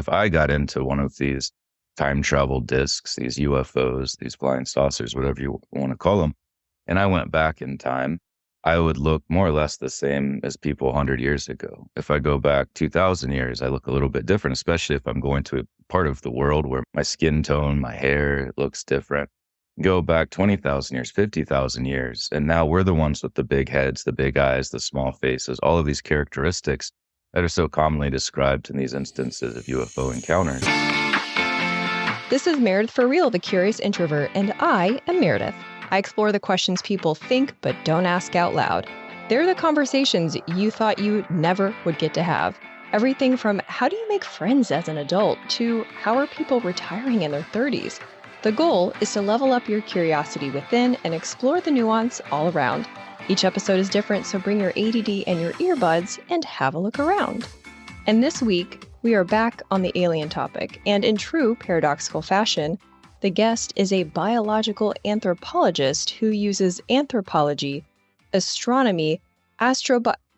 if I got into one of these time travel discs, these UFOs, these flying saucers, whatever you want to call them, and I went back in time, I would look more or less the same as people 100 years ago. If I go back 2,000 years, I look a little bit different, especially if I'm going to a part of the world where my skin tone, my hair looks different. Go back 20,000 years, 50,000 years, and now we're the ones with the big heads, the big eyes, the small faces, all of these characteristics that are so commonly described in these instances of UFO encounters. This is Meredith for Real, the Curious Introvert, and I am Meredith. I explore the questions people think but don't ask out loud. They're the conversations you thought you never would get to have. Everything from how do you make friends as an adult to how are people retiring in their 30s? The goal is to level up your curiosity within and explore the nuance all around. Each episode is different, so bring your ADD and your earbuds and have a look around. And this week, we are back on the alien topic, and in true paradoxical fashion, the guest is a biological anthropologist who uses anthropology, astronomy,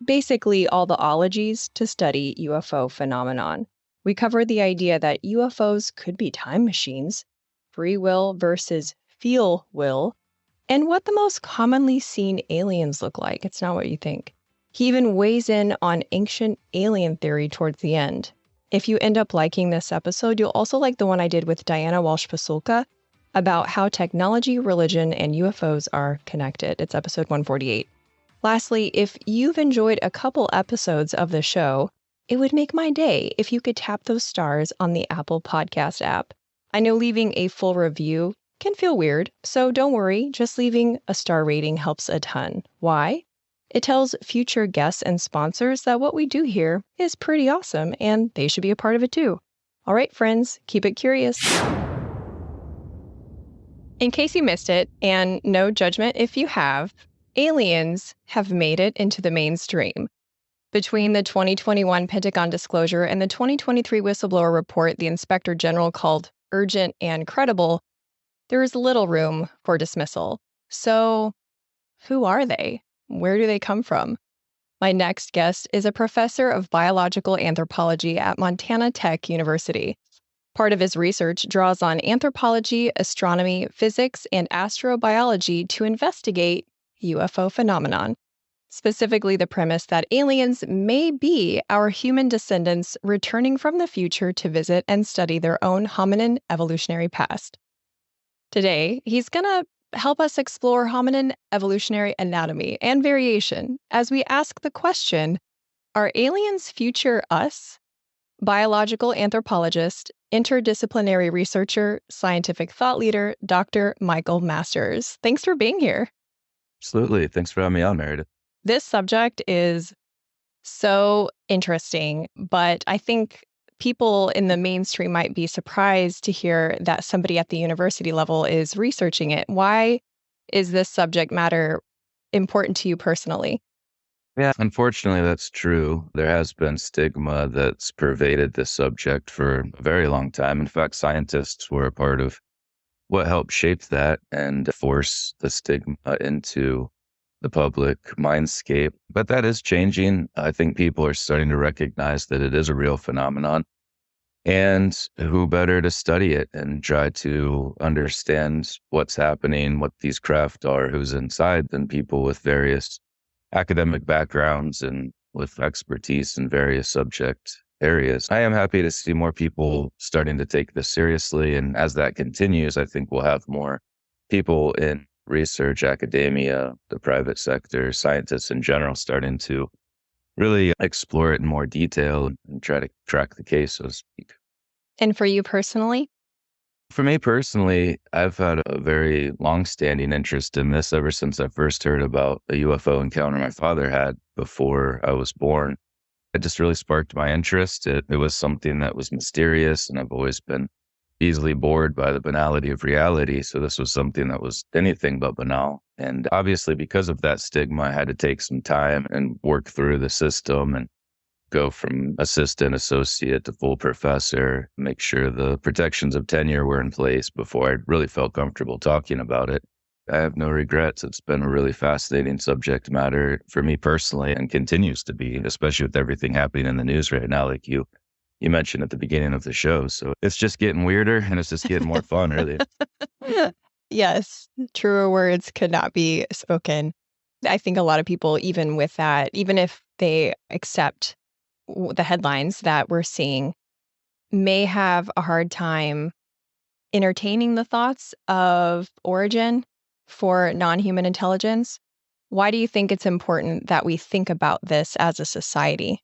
basically all the ologies to study UFO phenomenon. We cover the idea that UFOs could be time machines, free will versus feel will, and what the most commonly seen aliens look like. It's not what you think. He even weighs in on ancient alien theory towards the end. If you end up liking this episode, you'll also like the one I did with Diana Walsh Pasulka about how technology, religion, and UFOs are connected. It's episode 148. Lastly, if you've enjoyed a couple episodes of the show, it would make my day if you could tap those stars on the Apple Podcast app. I know leaving a full review can feel weird, so don't worry, just leaving a star rating helps a ton. Why? It tells future guests and sponsors that what we do here is pretty awesome and they should be a part of it too. All right, friends, keep it curious. In case you missed it, and no judgment if you have, aliens have made it into the mainstream. Between the 2021 Pentagon disclosure and the 2023 whistleblower report the Inspector General called urgent and credible, there is little room for dismissal. So, who are they? Where do they come from? My next guest is a professor of biological anthropology at Montana Tech University. Part of his research draws on anthropology, astronomy, physics, and astrobiology to investigate UFO phenomenon. Specifically, the premise that aliens may be our human descendants returning from the future to visit and study their own hominin evolutionary past. Today, he's going to help us explore hominin evolutionary anatomy and variation as we ask the question, are aliens future us? Biological anthropologist, interdisciplinary researcher, scientific thought leader, Dr. Michael Masters. Thanks for being here. Absolutely. Thanks for having me on, Meredith. This subject is so interesting, but I think people in the mainstream might be surprised to hear that somebody at the university level is researching it. Why is this subject matter important to you personally? Yeah, unfortunately, that's true. There has been stigma that's pervaded this subject for a very long time. In fact, scientists were a part of what helped shape that and force the stigma into the public mindscape. But that is changing. I think people are starting to recognize that it is a real phenomenon. And who better to study it and try to understand what's happening, what these craft are, who's inside, than people with various academic backgrounds and with expertise in various subject areas. I am happy to see more people starting to take this seriously. And as that continues, I think we'll have more people in research, academia, the private sector, scientists in general, starting to really explore it in more detail and try to track the case, so to speak. And for you personally? For me personally, I've had a very long-standing interest in this ever since I first heard about a UFO encounter my father had before I was born. It just really sparked my interest. It was something that was mysterious, and I've always been easily bored by the banality of reality. So this was something that was anything but banal. And obviously, because of that stigma, I had to take some time and work through the system and go from assistant, associate to full professor, make sure the protections of tenure were in place before I really felt comfortable talking about it. I have no regrets. It's been a really fascinating subject matter for me personally and continues to be, especially with everything happening in the news right now, like you you mentioned at the beginning of the show. So it's just getting weirder and it's just getting more fun, really. Yes, truer words could not be spoken. I think a lot of people, even with that, even if they accept the headlines that we're seeing, may have a hard time entertaining the thoughts of origin for non-human intelligence. Why do you think it's important that we think about this as a society?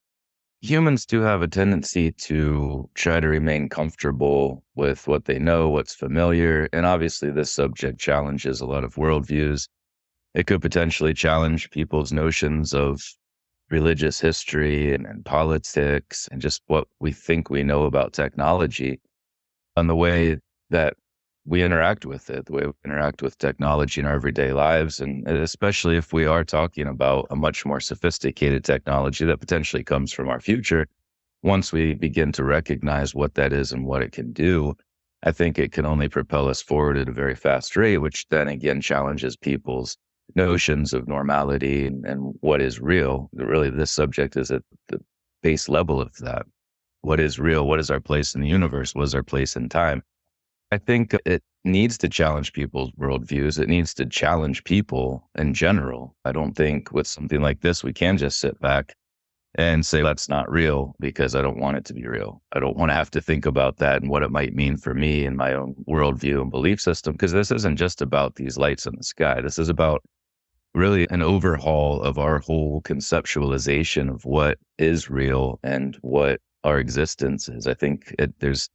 Humans do have a tendency to try to remain comfortable with what they know, what's familiar. And obviously, this subject challenges a lot of worldviews. It could potentially challenge people's notions of religious history and politics and just what we think we know about technology and the way that we interact with it, the way we interact with technology in our everyday lives. And especially if we are talking about a much more sophisticated technology that potentially comes from our future, once we begin to recognize what that is and what it can do, I think it can only propel us forward at a very fast rate, which then again challenges people's notions of normality and what is real. Really, this subject is at the base level of that. What is real? What is our place in the universe? What is our place in time? I think it needs to challenge people's worldviews. It needs to challenge people in general. I don't think with something like this, we can just sit back and say, that's not real because I don't want it to be real. I don't want to have to think about that and what it might mean for me and my own worldview and belief system. Because this isn't just about these lights in the sky. This is about really an overhaul of our whole conceptualization of what is real and what our existence is. I think there's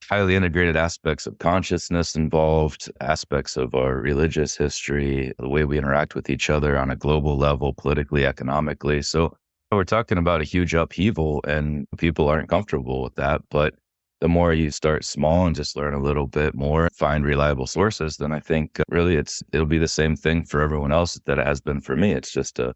highly integrated aspects of consciousness involved, aspects of our religious history, the way we interact with each other on a global level, politically, economically. So we're talking about a huge upheaval and people aren't comfortable with that. But the more you start small and just learn a little bit more, find reliable sources, then I think really it'll be the same thing for everyone else that it has been for me. It's just a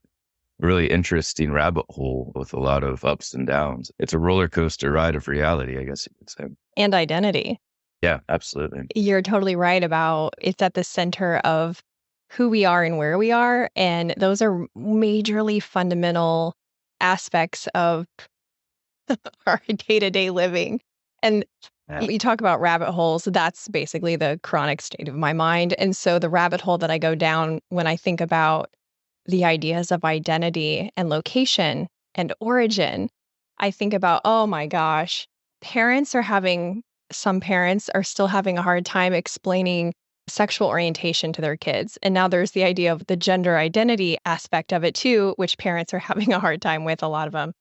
really interesting rabbit hole with a lot of ups and downs. It's a roller coaster ride of reality, I guess you could say. And identity. Yeah, absolutely. You're totally right about it's at the center of who we are and where we are. And those are majorly fundamental aspects of our day-to-day living. And Yeah. you talk about rabbit holes, that's basically the chronic state of my mind. And so the rabbit hole that I go down when I think about the ideas of identity and location and origin, I think about, oh my gosh, some parents are still having a hard time explaining sexual orientation to their kids. And now there's the idea of the gender identity aspect of it too, which parents are having a hard time with, a lot of them.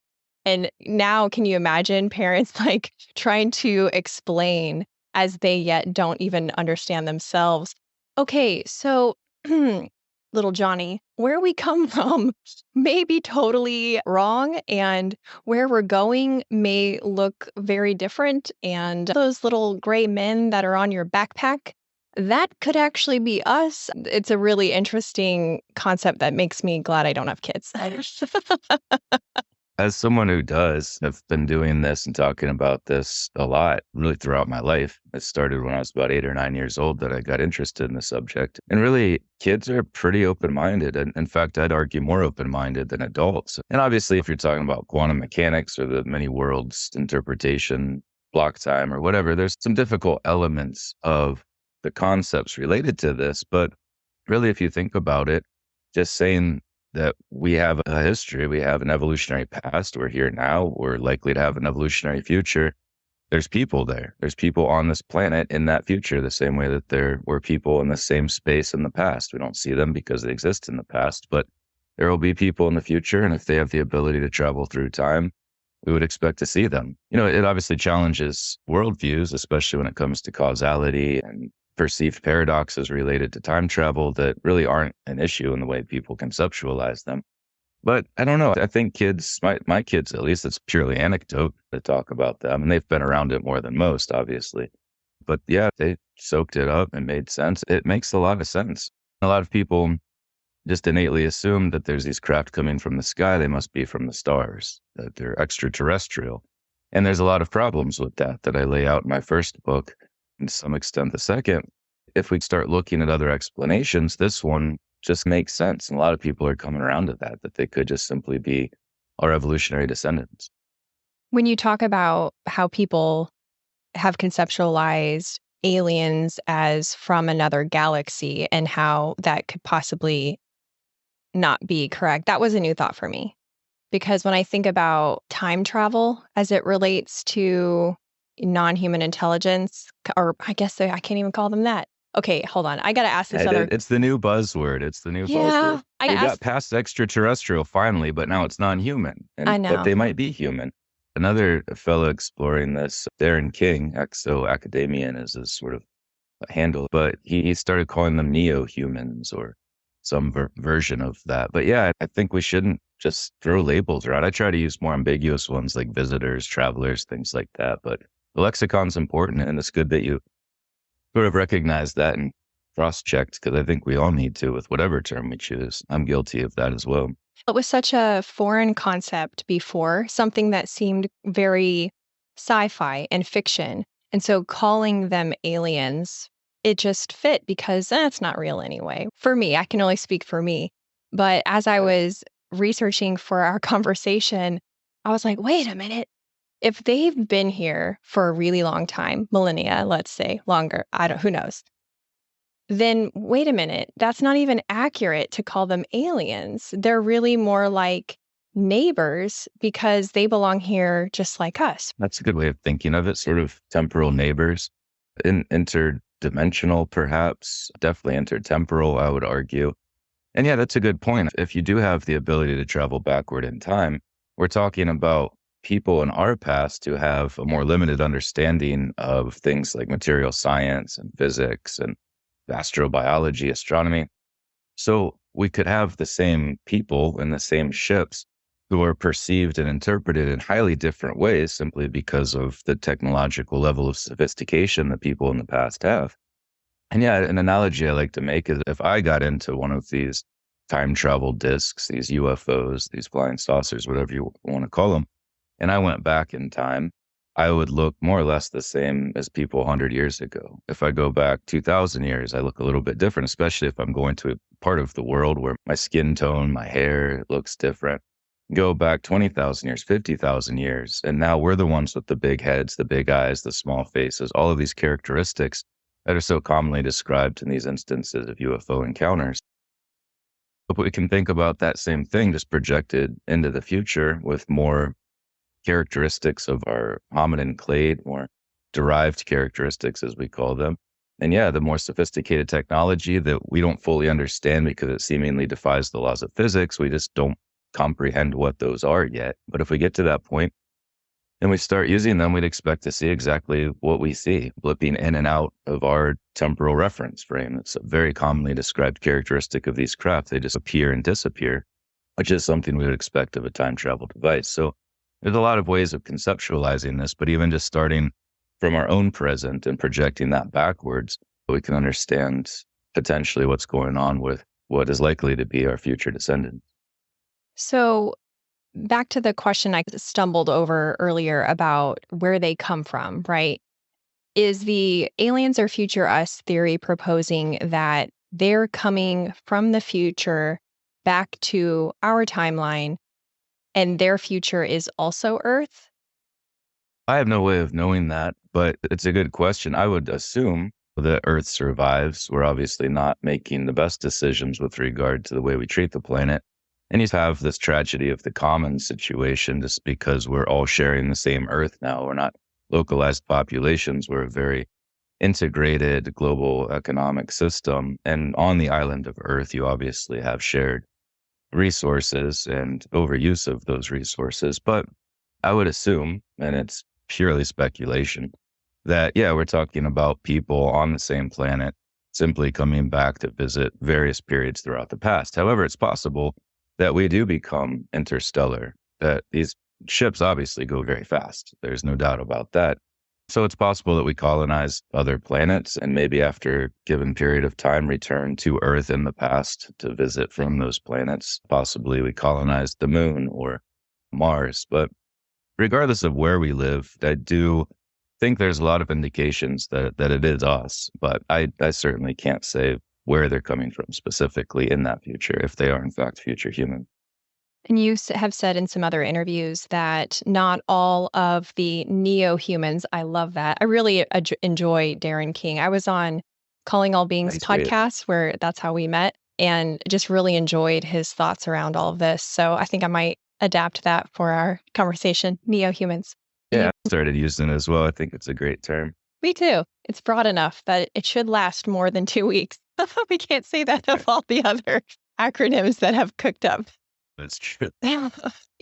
And now, can you imagine parents like trying to explain as they yet don't even understand themselves? Okay, so little Johnny, where we come from may be totally wrong, and where we're going may look very different. And those little gray men that are on your backpack, that could actually be us. It's a really interesting concept that makes me glad I don't have kids. As someone who does, I've been doing this and talking about this a lot really throughout my life. It started when I was about 8 or 9 years old that I got interested in the subject. And really, kids are pretty open-minded. And in fact, I'd argue more open-minded than adults. And obviously, if you're talking about quantum mechanics or the many worlds interpretation, block time or whatever, there's some difficult elements of the concepts related to this. But really, if you think about it, just saying that we have a history, we have an evolutionary past, we're here now, we're likely to have an evolutionary future. There's people there. There's people on this planet in that future, the same way that there were people in the same space in the past. We don't see them because they exist in the past, but there will be people in the future. And if they have the ability to travel through time, we would expect to see them. You know, it obviously challenges worldviews, especially when it comes to causality and perceived paradoxes related to time travel that really aren't an issue in the way people conceptualize them. But I don't know. I think kids, my kids at least, it's purely anecdote to talk about them. And they've been around it more than most, obviously. But yeah, they soaked it up and made sense. It makes a lot of sense. A lot of people just innately assume that there's these craft coming from the sky. They must be from the stars, that they're extraterrestrial. And there's a lot of problems with that I lay out in my first book, and to some extent the second. If we start looking at other explanations, this one just makes sense. And a lot of people are coming around to that they could just simply be our evolutionary descendants. When you talk about how people have conceptualized aliens as from another galaxy and how that could possibly not be correct, that was a new thought for me. Because when I think about time travel as it relates to non-human intelligence, or I guess I can't even call them that. Okay, hold on. I got to ask this other. It's the new buzzword. It's the new Yeah, buzzword. I We got asked. past extraterrestrial finally, but now it's non-human, I but know. they might be human. Another fellow exploring this, Darren King, exo-academian is his sort of handle, but he started calling them neo-humans or some version of that. But yeah, I think we shouldn't just throw labels around. I try to use more ambiguous ones like visitors, travelers, things like that. But the lexicon's important, and it's good that you sort of recognize that and cross-checked, because I think we all need to with whatever term we choose. I'm guilty of that as well. It was such a foreign concept before, something that seemed very sci-fi and fiction. And so calling them aliens, it just fit because it's not real anyway. For me, I can only speak for me. But as I was researching for our conversation, I was like, wait a minute. If they've been here for a really long time, millennia, let's say, longer, who knows? Then wait a minute, that's not even accurate to call them aliens. They're really more like neighbors because they belong here just like us. That's a good way of thinking of it, sort of temporal neighbors. Interdimensional, perhaps, definitely intertemporal, I would argue. And yeah, that's a good point. If you do have the ability to travel backward in time, we're talking about people in our past who have a more limited understanding of things like material science and physics and astrobiology, astronomy. So we could have the same people in the same ships who are perceived and interpreted in highly different ways simply because of the technological level of sophistication that people in the past have. And yeah, an analogy I like to make is if I got into one of these time travel discs, these UFOs, these flying saucers, whatever you want to call them, and I went back in time, I would look more or less the same as people 100 years ago. If I go back 2,000 years, I look a little bit different, especially if I'm going to a part of the world where my skin tone, my hair looks different. Go back 20,000 years, 50,000 years, and now we're the ones with the big heads, the big eyes, the small faces, all of these characteristics that are so commonly described in these instances of UFO encounters. But we can think about that same thing just projected into the future with more characteristics of our hominin clade, more derived characteristics, as we call them. And yeah, the more sophisticated technology that we don't fully understand because it seemingly defies the laws of physics, we just don't comprehend what those are yet. But if we get to that point and we start using them, we'd expect to see exactly what we see, blipping in and out of our temporal reference frame. It's a very commonly described characteristic of these craft. They just appear and disappear, which is something we would expect of a time travel device. So there's a lot of ways of conceptualizing this, but even just starting from our own present and projecting that backwards, we can understand potentially what's going on with what is likely to be our future descendants. So back to the question I stumbled over earlier about where they come from, right? Is the aliens or future us theory proposing that they're coming from the future back to our timeline and their future is also Earth? I have no way of knowing that, but it's a good question. I would assume that Earth survives. We're obviously not making the best decisions with regard to the way we treat the planet. And you have this tragedy of the common situation just because we're all sharing the same Earth now. We're not localized populations. We're a very integrated global economic system. And on the island of Earth, you obviously have shared resources and overuse of those resources. But I would assume, and it's purely speculation, that, yeah, we're talking about people on the same planet simply coming back to visit various periods throughout the past. However, it's possible that we do become interstellar, that these ships obviously go very fast. There's no doubt about that. So it's possible that we colonize other planets and maybe after a given period of time return to Earth in the past to visit from those planets. Possibly we colonized the moon or Mars. But regardless of where we live, I do think there's a lot of indications that it is us. But I certainly can't say where they're coming from specifically in that future, if they are in fact future human. And you have said in some other interviews that not all of the neo-humans, I love that. I really enjoy Darren King. I was on Calling All Beings He's great. podcast where that's how we met and just really enjoyed his thoughts around all of this. So I think I might adapt that for our conversation, neo-humans. Yeah, I started using it as well. I think it's a great term. Me too. It's broad enough that it should last more than 2 weeks. We can't say that of all the other acronyms that have cooked up. That's true.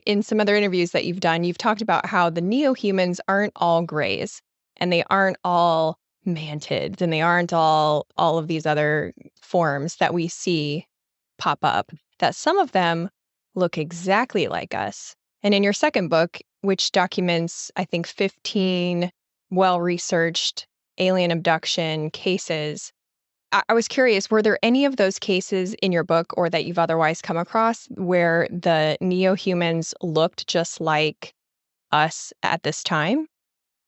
In some other interviews that you've done, you've talked about how the neo-humans aren't all grays and they aren't all mantids and they aren't all of these other forms that we see pop up, that some of them look exactly like us. And in your second book, which documents, I think, 15 well-researched alien abduction cases, I was curious, were there any of those cases in your book or that you've otherwise come across where the neo-humans looked just like us at this time?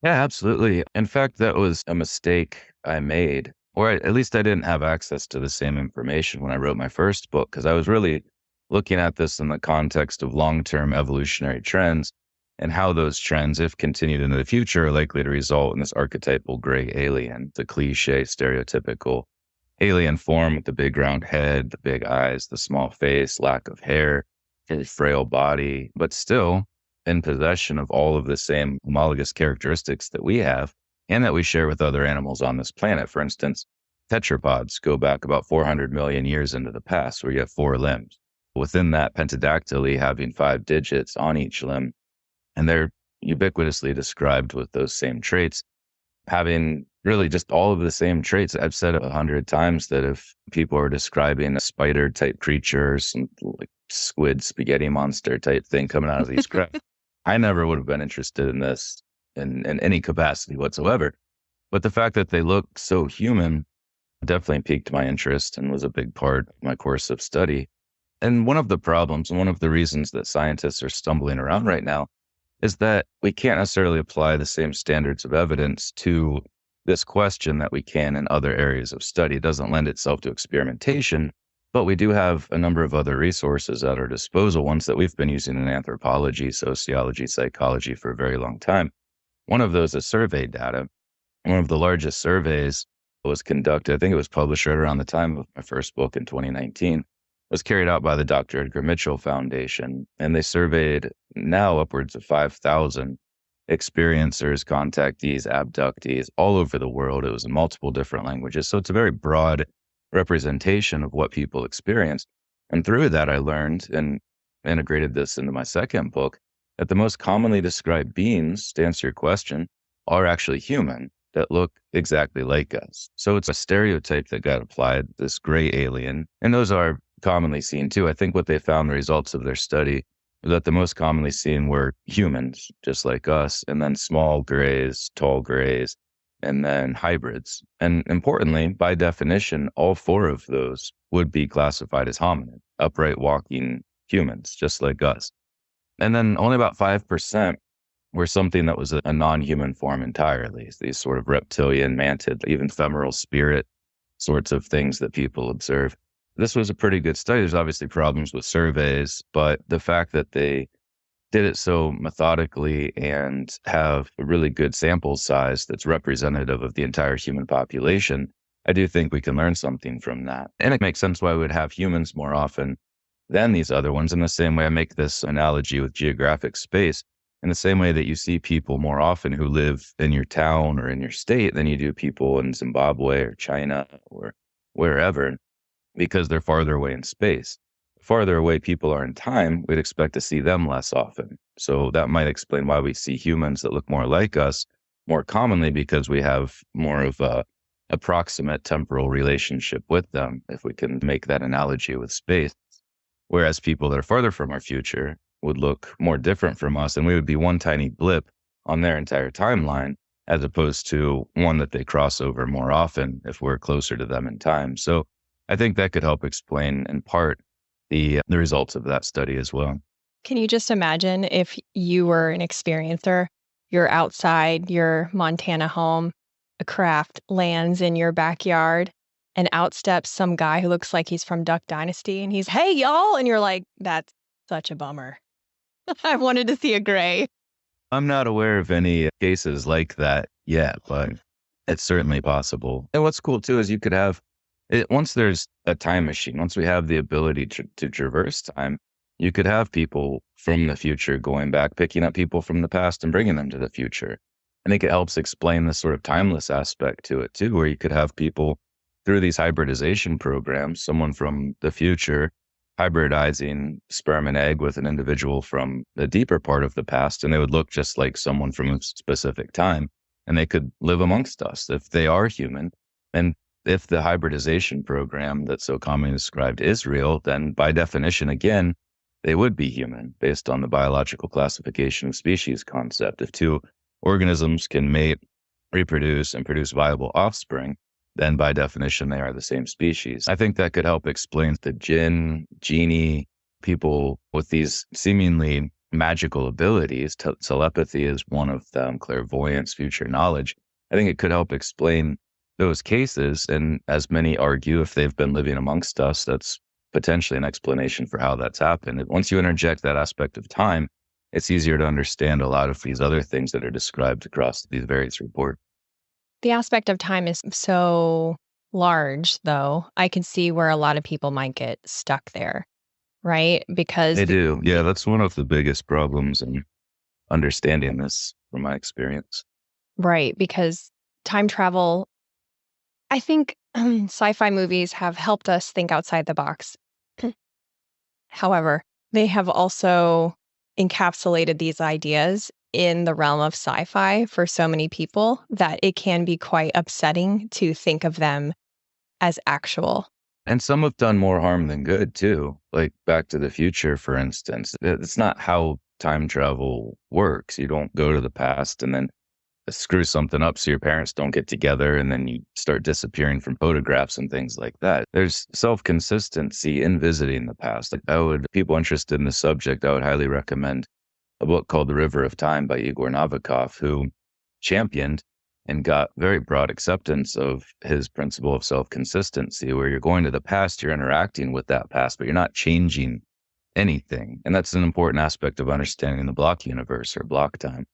Yeah, absolutely. In fact, that was a mistake I made, or at least I didn't have access to the same information when I wrote my first book, because I was really looking at this in the context of long-term evolutionary trends and how those trends, if continued into the future, are likely to result in this archetypal gray alien, the cliche, stereotypical alien form with the big round head, the big eyes, the small face, lack of hair, a frail body, but still in possession of all of the same homologous characteristics that we have and that we share with other animals on this planet. For instance, tetrapods go back about 400 million years into the past, where you have 4 limbs. Within that, pentadactyly having 5 digits on each limb, and they're ubiquitously described with those same traits, having really just all of the same traits. I've said 100 times that if people are describing a spider type creature, some like squid spaghetti monster type thing coming out of these crabs, I never would have been interested in this in any capacity whatsoever. But the fact that they look so human definitely piqued my interest and was a big part of my course of study. And one of the problems and one of the reasons that scientists are stumbling around right now is that we can't necessarily apply the same standards of evidence to this question that we can in other areas of study. It doesn't lend itself to experimentation, but we do have a number of other resources at our disposal, ones that we've been using in anthropology, sociology, psychology for a very long time. One of those is survey data. One of the largest surveys was conducted, I think it was published right around the time of my first book in 2019, was carried out by the Dr. Edgar Mitchell Foundation, and they surveyed now upwards of 5,000 experiencers, contactees, abductees all over the world. It was in multiple different languages. So it's a very broad representation of what people experience. And through that, I learned and integrated this into my second book that the most commonly described beings, to answer your question, are actually human that look exactly like us. So it's a stereotype that got applied, this gray alien, and those are commonly seen too. I think what they found, the results of their study, that the most commonly seen were humans, just like us, and then small grays, tall grays, and then hybrids. And importantly, by definition, all 4 of those would be classified as hominin, upright walking humans, just like us. And then only about 5% were something that was a non-human form entirely, these sort of reptilian, mantid, even femoral spirit sorts of things that people observe. This was a pretty good study. There's obviously problems with surveys, but the fact that they did it so methodically and have a really good sample size that's representative of the entire human population, I do think we can learn something from that. And it makes sense why we would have humans more often than these other ones. In the same way, I make this analogy with geographic space. In the same way that you see people more often who live in your town or in your state than you do people in Zimbabwe or China or wherever, because they're farther away in space. The farther away people are in time, we'd expect to see them less often. So that might explain why we see humans that look more like us more commonly, because we have more of a approximate temporal relationship with them, if we can make that analogy with space. Whereas people that are farther from our future would look more different from us, and we would be one tiny blip on their entire timeline, as opposed to one that they cross over more often if we're closer to them in time. So I think that could help explain in part the results of that study as well. Can you just imagine if you were an experiencer, you're outside your Montana home, a craft lands in your backyard, and out steps some guy who looks like he's from Duck Dynasty, and he's, "Hey, y'all," and you're like, Such a bummer. I wanted to see a gray. I'm not aware of any cases like that yet, but it's certainly possible. And what's cool too is you could have it once there's a time machine, once we have the ability to traverse time, you could have people from the future going back, picking up people from the past and bringing them to the future. I think it helps explain the sort of timeless aspect to it too, where you could have people through these hybridization programs, someone from the future hybridizing sperm and egg with an individual from the deeper part of the past, and they would look just like someone from a specific time, and they could live amongst us if they are human. And if the hybridization program that's so commonly described is real, then by definition, again, they would be human based on the biological classification of species concept. If two organisms can mate, reproduce, and produce viable offspring, then by definition, they are the same species. I think that could help explain the genie, people with these seemingly magical abilities. Telepathy is one of them, clairvoyance, future knowledge. I think it could help explain those cases. And as many argue, if they've been living amongst us, that's potentially an explanation for how that's happened. Once you interject that aspect of time, it's easier to understand a lot of these other things that are described across these various reports. The aspect of time is so large, though. I can see where a lot of people might get stuck there, right? Because They do. Yeah, that's one of the biggest problems in understanding this from my experience. right, because time travel, I think sci-fi movies have helped us think outside the box. However, they have also encapsulated these ideas in the realm of sci-fi for so many people that it can be quite upsetting to think of them as actual. And some have done more harm than good too. Like Back to the Future, for instance. It's not how time travel works. You don't go to the past and then screw something up so your parents don't get together and then you start disappearing from photographs and things like that. There's self-consistency in visiting the past. People interested in the subject, I would highly recommend a book called The River of Time by Igor Novikov, who championed and got very broad acceptance of his principle of self-consistency, where you're going to the past, you're interacting with that past, but you're not changing anything. And that's an important aspect of understanding the block universe or block time,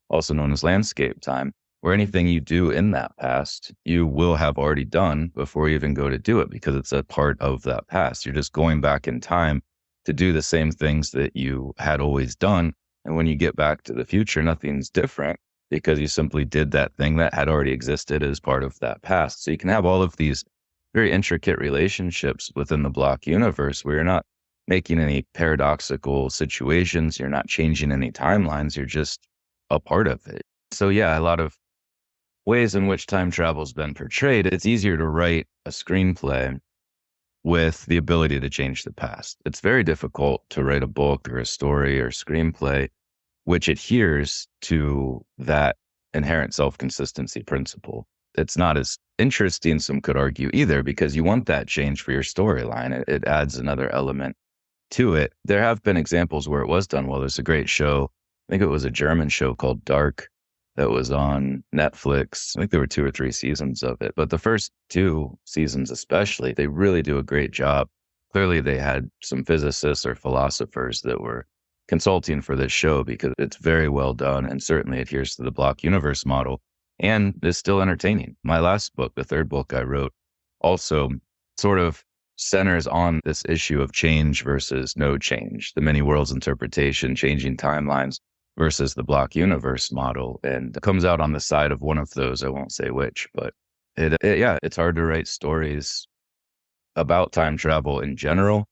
also known as landscape time, where anything you do in that past, you will have already done before you even go to do it because it's a part of that past. You're just going back in time to do the same things that you had always done. And when you get back to the future, nothing's different because you simply did that thing that had already existed as part of that past. So you can have all of these very intricate relationships within the block universe where you're not making any paradoxical situations. You're not changing any timelines. You're just a part of it. So yeah, a lot of ways in which time travel has been portrayed. It's easier to write a screenplay with the ability to change the past. It's very difficult to write a book or a story or screenplay which adheres to that inherent self-consistency principle. It's not as interesting, some could argue, either, because you want that change for your storyline. It adds another element to it. There have been examples where it was done well. There's a great show, I think it was a German show called Dark that was on Netflix. I think there were 2 or 3 seasons of it, but the first 2 seasons especially, they really do a great job. Clearly they had some physicists or philosophers that were consulting for this show because it's very well done and certainly adheres to the block universe model and is still entertaining. My last book, the 3rd book I wrote, also sort of centers on this issue of change versus no change, the many worlds interpretation, changing timelines versus the block universe model, and it comes out on the side of one of those. I won't say which, but it's hard to write stories about time travel in general.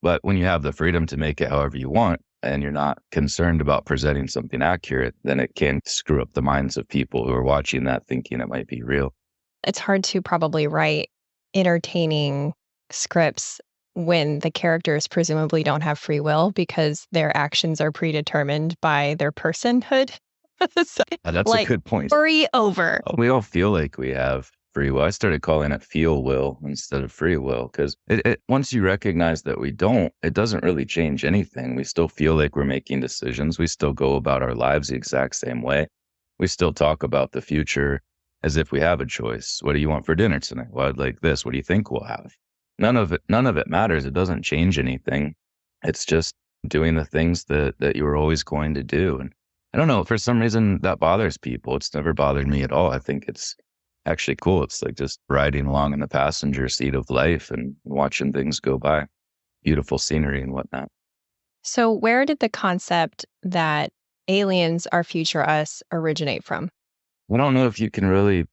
But when you have the freedom to make it however you want and you're not concerned about presenting something accurate, then it can screw up the minds of people who are watching that thinking it might be real. It's hard to probably write entertaining scripts when the characters presumably don't have free will because their actions are predetermined by their personhood. So, That's a good point. Story over. We all feel like we have free will. I started calling it feel will instead of free will because once you recognize that we don't, it doesn't really change anything. We still feel like we're making decisions. We still go about our lives the exact same way. We still talk about the future as if we have a choice. What do you want for dinner tonight? Well, I'd like this. What do you think we'll have? None of it matters. It doesn't change anything. It's just doing the things that you were always going to do. And I don't know, for some reason that bothers people. It's never bothered me at all. I think it's actually cool. It's like just riding along in the passenger seat of life and watching things go by, beautiful scenery and whatnot. So, where did the concept that aliens are future us originate from? I don't know if you can really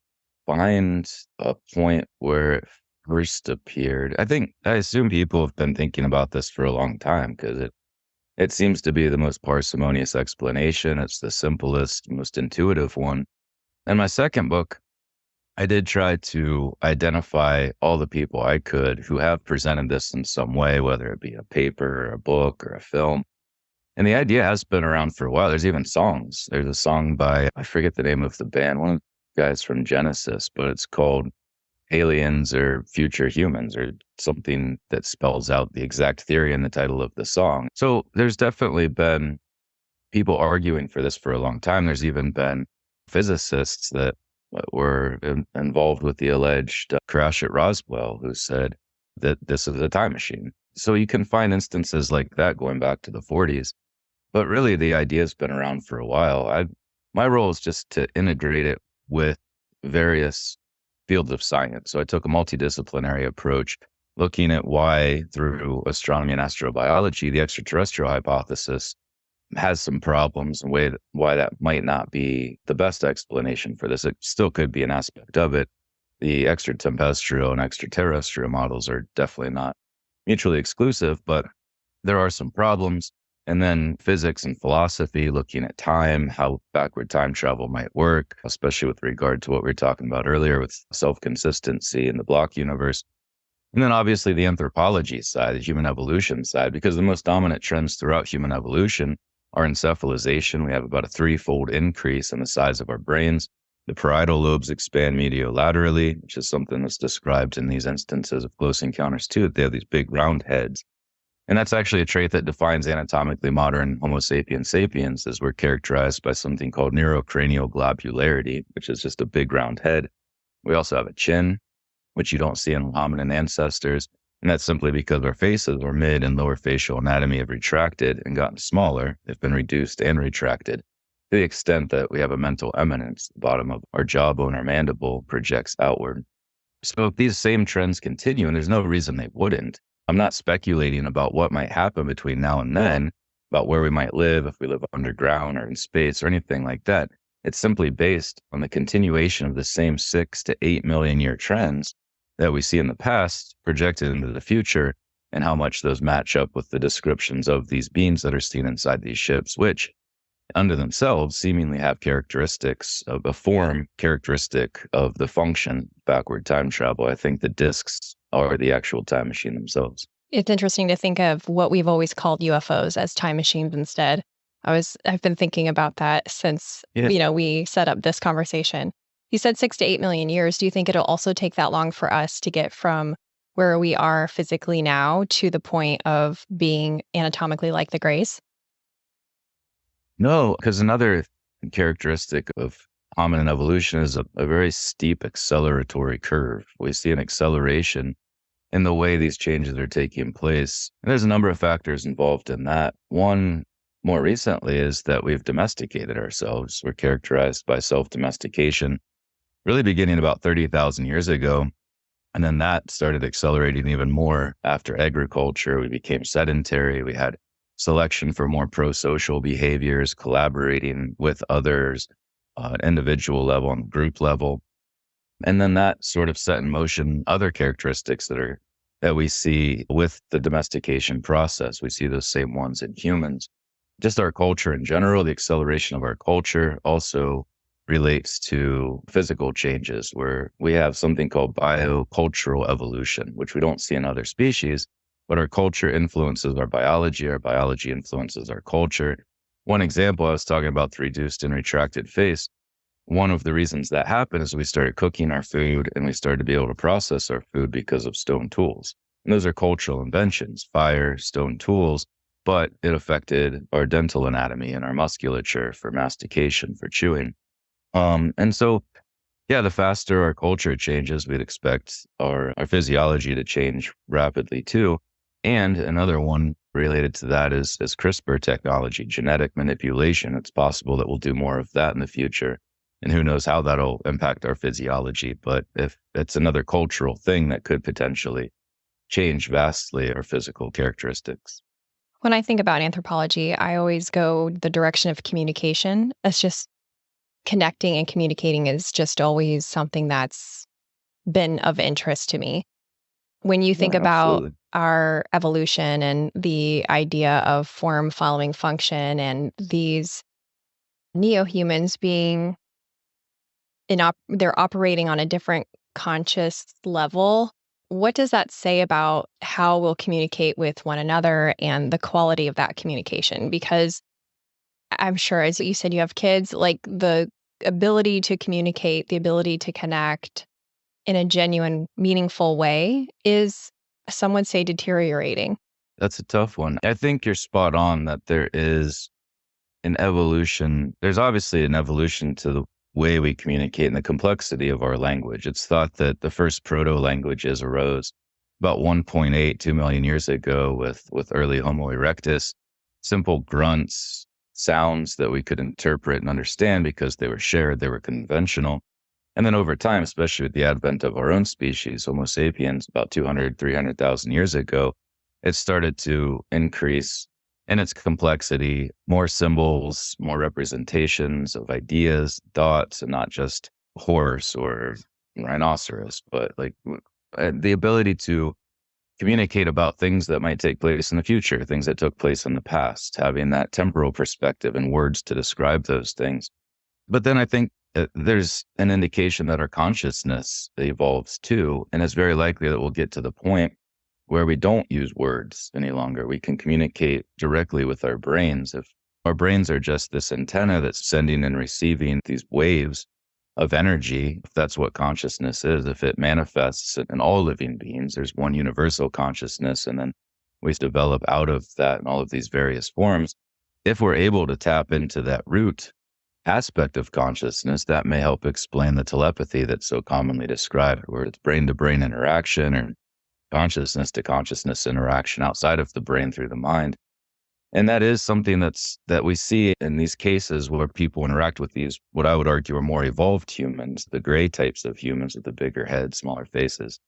find a point where it first appeared. I assume people have been thinking about this for a long time because it seems to be the most parsimonious explanation. It's the simplest, most intuitive one. In my second book, I did try to identify all the people I could who have presented this in some way, whether it be a paper or a book or a film. And the idea has been around for a while. There's even songs. There's a song by, I forget the name of the band, one of the guys from Genesis, but it's called Aliens or Future Humans or something that spells out the exact theory in the title of the song. So there's definitely been people arguing for this for a long time. There's even been physicists that were involved with the alleged crash at Roswell who said that this is a time machine. So you can find instances like that going back to the 40s. But really, the idea's been around for a while. My role is just to integrate it with various fields of science. So I took a multidisciplinary approach, looking at why, through astronomy and astrobiology, the extraterrestrial hypothesis has some problems and why that might not be the best explanation for this. It still could be an aspect of it. The extraterrestrial and extraterrestrial models are definitely not mutually exclusive, but there are some problems. And then physics and philosophy, looking at time, how backward time travel might work, especially with regard to what we were talking about earlier with self-consistency in the block universe. And then obviously the anthropology side, the human evolution side, because the most dominant trends throughout human evolution are encephalization. We have about a 3-fold increase in the size of our brains. The parietal lobes expand mediolaterally, which is something that's described in these instances of close encounters too. They have these big round heads. And that's actually a trait that defines anatomically modern Homo sapiens sapiens, as we're characterized by something called neurocranial globularity, which is just a big round head. We also have a chin, which you don't see in hominin ancestors. And that's simply because our faces or mid and lower facial anatomy have retracted and gotten smaller. They've been reduced and retracted to the extent that we have a mental eminence. The bottom of our jawbone or mandible projects outward. So if these same trends continue, and there's no reason they wouldn't, I'm not speculating about what might happen between now and then, about where we might live, if we live underground or in space or anything like that. It's simply based on the continuation of the same 6 to 8 million year trends that we see in the past projected into the future, and how much those match up with the descriptions of these beings that are seen inside these ships, which under themselves seemingly have characteristics of a form characteristic of the function backward time travel. I think the discs are the actual time machine themselves. It's interesting to think of what we've always called UFOs as time machines instead. I've been thinking about that since, we set up this conversation. You said 6 to 8 million years. Do you think it'll also take that long for us to get from where we are physically now to the point of being anatomically like the Greys? No, because another characteristic of hominin evolution is a very steep acceleratory curve. We see an acceleration in the way these changes are taking place. And there's a number of factors involved in that. One, more recently, is that we've domesticated ourselves. We're characterized by self-domestication, really beginning about 30,000 years ago. And then that started accelerating even more after agriculture. We became sedentary. We had selection for more pro-social behaviors, collaborating with others, individual level and group level. And then that sort of set in motion other characteristics that we see with the domestication process. We see those same ones in humans. Just our culture in general, the acceleration of our culture also relates to physical changes, where we have something called biocultural evolution, which we don't see in other species, but our culture influences our biology influences our culture. One example, I was talking about the reduced and retracted face. One of the reasons that happened is we started cooking our food and we started to be able to process our food because of stone tools. And those are cultural inventions, fire, stone tools, but it affected our dental anatomy and our musculature for mastication, for chewing. And so, the faster our culture changes, we'd expect our physiology to change rapidly too. And another one related to that is CRISPR technology, genetic manipulation. It's possible that we'll do more of that in the future. And who knows how that'll impact our physiology. But if it's another cultural thing that could potentially change vastly our physical characteristics. When I think about anthropology, I always go the direction of communication. It's just connecting and communicating is just always something that's been of interest to me. When you think Yeah, about absolutely. our evolution and the idea of form following function and these neo-humans being they're operating on a different conscious level, what does that say about how we'll communicate with one another and the quality of that communication? Because I'm sure, as you said, you have kids, like the ability to communicate, the ability to connect in a genuine, meaningful way is, some would say, deteriorating. That's a tough one. I think you're spot on that there is an evolution. There's obviously an evolution to the way we communicate and the complexity of our language. It's thought that the first proto languages arose about 1.8, 2 million years ago with early Homo erectus, simple grunts, sounds that we could interpret and understand because they were shared, they were conventional. And then over time, especially with the advent of our own species, Homo sapiens, about 200, 300,000 years ago, it started to increase in its complexity, more symbols, more representations of ideas, thoughts, and not just horse or rhinoceros, but like the ability to communicate about things that might take place in the future, things that took place in the past, having that temporal perspective and words to describe those things. But then I think there's an indication that our consciousness evolves too. And it's very likely that we'll get to the point where we don't use words any longer. We can communicate directly with our brains. If our brains are just this antenna that's sending and receiving these waves of energy, if that's what consciousness is, if it manifests in all living beings, there's one universal consciousness, and then we develop out of that in all of these various forms. If we're able to tap into that root aspect of consciousness, that may help explain the telepathy that's so commonly described, where it's brain to brain interaction or consciousness to consciousness interaction outside of the brain through the mind. And that is something that we see in these cases where people interact with these, what I would argue are more evolved humans, the gray types of humans with the bigger heads, smaller faces.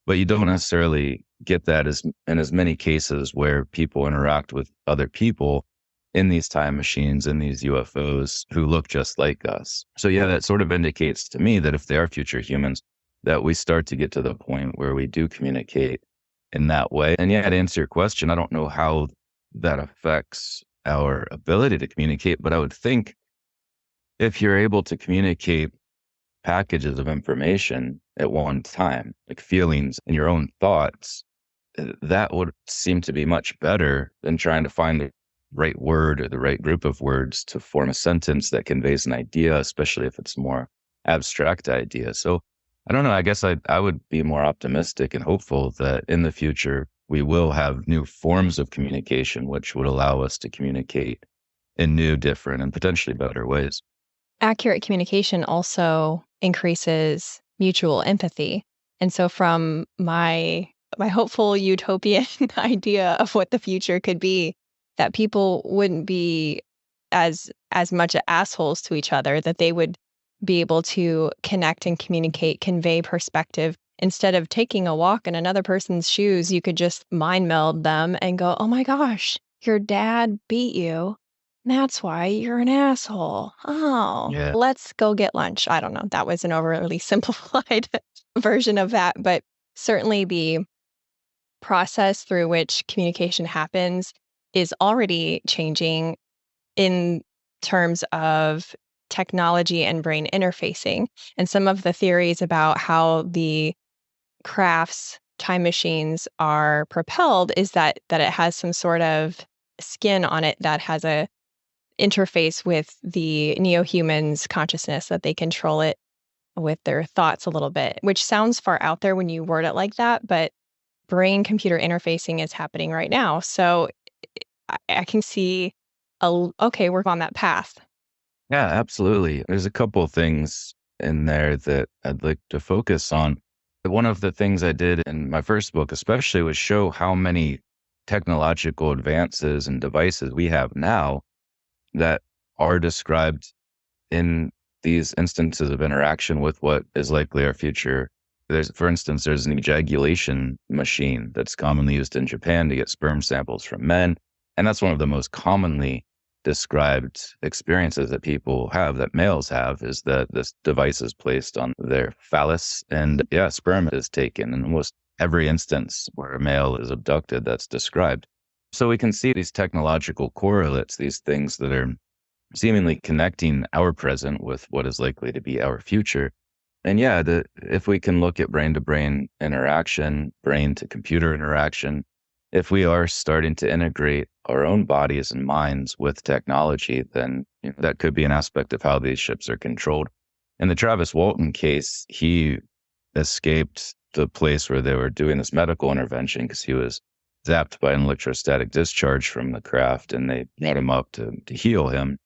But you don't necessarily get that in as many cases where people interact with other people in these time machines, in these UFOs who look just like us. So yeah, that sort of indicates to me that if they are future humans, that we start to get to the point where we do communicate in that way. And yeah, to answer your question, I don't know how that affects our ability to communicate, but I would think if you're able to communicate packages of information at one time, like feelings and your own thoughts, that would seem to be much better than trying to find the right word or the right group of words to form a sentence that conveys an idea, especially if it's a more abstract idea. So I don't know. I guess I would be more optimistic and hopeful that in the future we will have new forms of communication which would allow us to communicate in new, different, and potentially better ways. Accurate communication also increases mutual empathy. And so from my hopeful utopian idea of what the future could be, that people wouldn't be as much assholes to each other, that they would be able to connect and communicate, convey perspective. Instead of taking a walk in another person's shoes, you could just mind meld them and go, "Oh my gosh, your dad beat you. That's why you're an asshole. Oh, Yeah. let's go get lunch." I don't know. That was an overly simplified version of that, but certainly the process through which communication happens is already changing in terms of technology and brain interfacing. And some of the theories about how the crafts time machines are propelled is that it has some sort of skin on it that has a interface with the neo-human's consciousness, that they control it with their thoughts a little bit, which sounds far out there when you word it like that, but brain computer interfacing is happening right now. So I can see okay, we're on that path. Yeah, absolutely. There's a couple of things in there that I'd like to focus on. One of the things I did in my first book, especially, was show how many technological advances and devices we have now that are described in these instances of interaction with what is likely our future. For instance, there's an ejaculation machine that's commonly used in Japan to get sperm samples from men. And that's one of the most commonly described experiences that people have, that males have, is that this device is placed on their phallus and sperm is taken in almost every instance where a male is abducted that's described. So we can see these technological correlates, these things that are seemingly connecting our present with what is likely to be our future. And if we can look at brain-to-brain interaction, brain-to-computer interaction, if we are starting to integrate our own bodies and minds with technology, then that could be an aspect of how these ships are controlled. In the Travis Walton case, he escaped the place where they were doing this medical intervention because he was zapped by an electrostatic discharge from the craft, and they brought him up to heal him.